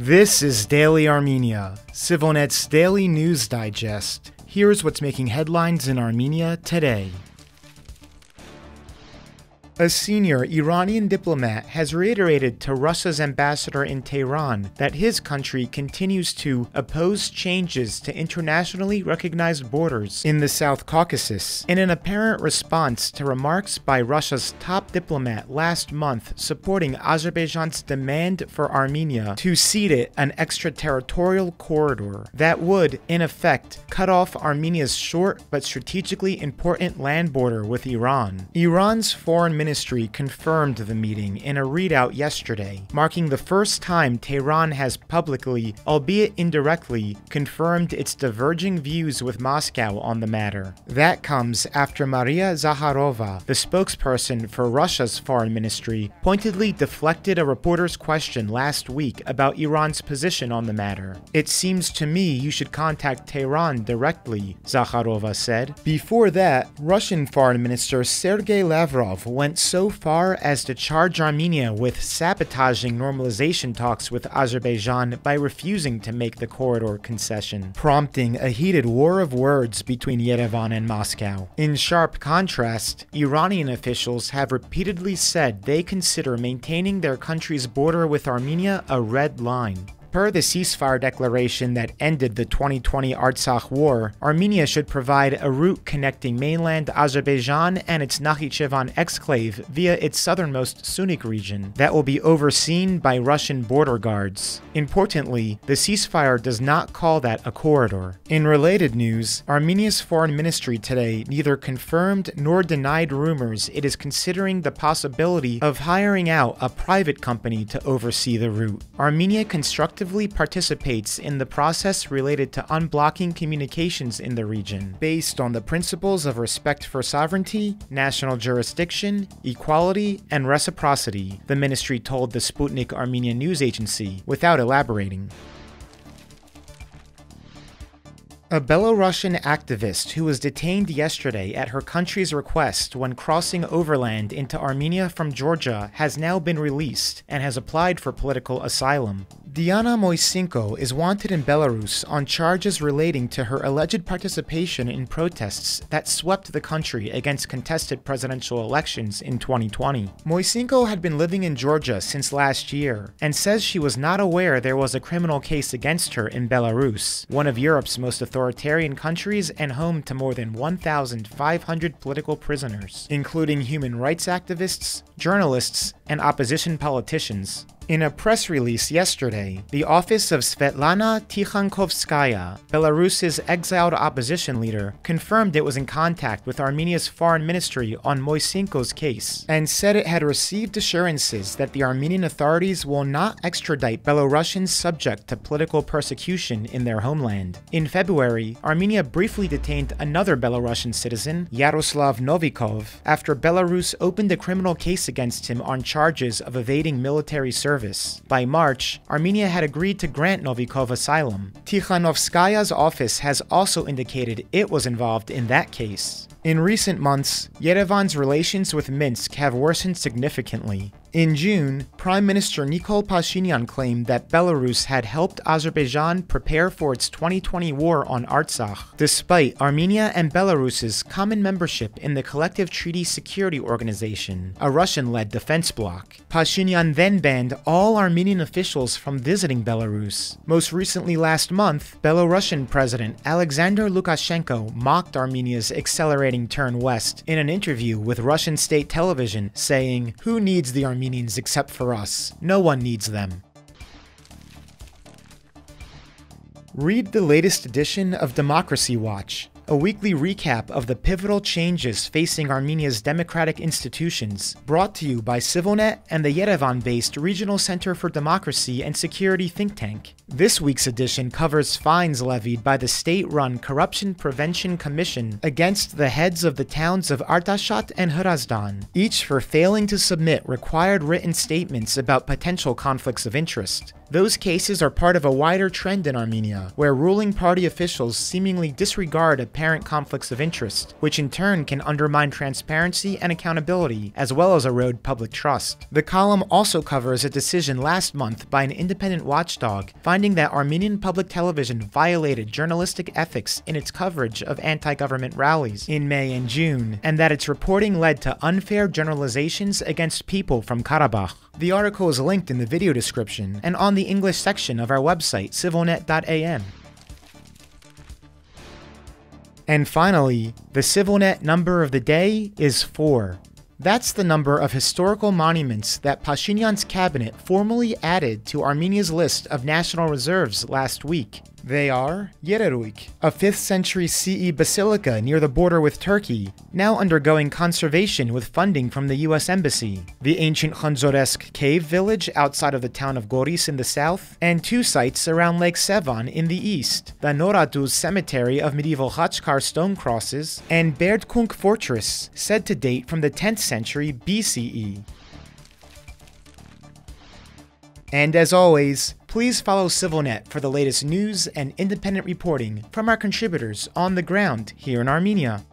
This is Daily Armenia, ＳiviLNeT's daily news digest. Here's what's making headlines in Armenia today. A senior Iranian diplomat has reiterated to Russia's ambassador in Tehran that his country continues to oppose changes to internationally recognized borders in the South Caucasus, in an apparent response to remarks by Russia's top diplomat last month supporting Azerbaijan's demand for Armenia to cede it an extraterritorial corridor that would, in effect, cut off Armenia's short but strategically important land border with Iran. Iran's foreign ministry confirmed the meeting in a readout yesterday, marking the first time Tehran has publicly, albeit indirectly, confirmed its diverging views with Moscow on the matter. That comes after Maria Zakharova, the spokesperson for Russia's foreign ministry, pointedly deflected a reporter's question last week about Iran's position on the matter. "It seems to me you should contact Tehran directly," Zakharova said. Before that, Russian Foreign Minister Sergei Lavrov went so far as to charge Armenia with sabotaging normalization talks with Azerbaijan by refusing to make the corridor concession, prompting a heated war of words between Yerevan and Moscow. In sharp contrast, Iranian officials have repeatedly said they consider maintaining their country's border with Armenia a red line. Per the ceasefire declaration that ended the 2020 Artsakh war, Armenia should provide a route connecting mainland Azerbaijan and its Nakhichevan exclave via its southernmost Syunik region that will be overseen by Russian border guards. Importantly, the ceasefire does not call that a corridor. In related news, Armenia's foreign ministry today neither confirmed nor denied rumors it is considering the possibility of hiring out a private company to oversee the route. Armenia constructively participates in the process related to unblocking communications in the region, based on the principles of respect for sovereignty, national jurisdiction, equality, and reciprocity, the ministry told the Sputnik Armenian news agency, without elaborating. A Belarusian activist who was detained yesterday at her country's request when crossing overland into Armenia from Georgia has now been released and has applied for political asylum. Diana Moisenko is wanted in Belarus on charges relating to her alleged participation in protests that swept the country against contested presidential elections in 2020. Moisenko had been living in Georgia since last year and says she was not aware there was a criminal case against her in Belarus, one of Europe's most authoritarian countries and home to more than 1,500 political prisoners, including human rights activists, journalists, and opposition politicians. In a press release yesterday, the office of Svetlana Tikhanovskaya, Belarus's exiled opposition leader, confirmed it was in contact with Armenia's foreign ministry on Moisenko's case, and said it had received assurances that the Armenian authorities will not extradite Belarusians subject to political persecution in their homeland. In February, Armenia briefly detained another Belarusian citizen, Yaroslav Novikov, after Belarus opened a criminal case against him on charges of evading military service. By March, Armenia had agreed to grant Novikov asylum. Tikhanovskaya's office has also indicated it was involved in that case. In recent months, Yerevan's relations with Minsk have worsened significantly. In June, Prime Minister Nikol Pashinyan claimed that Belarus had helped Azerbaijan prepare for its 2020 war on Artsakh, despite Armenia and Belarus's common membership in the Collective Treaty Security Organization, a Russian-led defense bloc. Pashinyan then banned all Armenian officials from visiting Belarus. Most recently last month, Belarusian President Alexander Lukashenko mocked Armenia's accelerating turn west in an interview with Russian state television, saying, "Who needs the Armenians except for us? No one needs them." Read the latest edition of Democracy Watch, a weekly recap of the pivotal changes facing Armenia's democratic institutions, brought to you by SiviLNeT and the Yerevan-based Regional Center for Democracy and Security think tank. This week's edition covers fines levied by the state-run Corruption Prevention Commission against the heads of the towns of Artashat and Hrazdan, each for failing to submit required written statements about potential conflicts of interest. Those cases are part of a wider trend in Armenia, where ruling party officials seemingly disregard a apparent conflicts of interest, which in turn can undermine transparency and accountability, as well as erode public trust. The column also covers a decision last month by an independent watchdog finding that Armenian public television violated journalistic ethics in its coverage of anti-government rallies in May and June, and that its reporting led to unfair generalizations against people from Karabakh. The article is linked in the video description and on the English section of our website, civilnet.am. And finally, the CivilNet number of the day is 4. That's the number of historical monuments that Pashinyan's cabinet formally added to Armenia's list of national reserves last week. They are Yereruik, a 5th century CE basilica near the border with Turkey, now undergoing conservation with funding from the US Embassy, the ancient Khanzoresk cave village outside of the town of Goris in the south, and 2 sites around Lake Sevan in the east, the Noraduz cemetery of medieval Khachkar stone crosses, and Berdkunk fortress, said to date from the 10th century BCE. And as always, please follow CivilNet for the latest news and independent reporting from our contributors on the ground here in Armenia.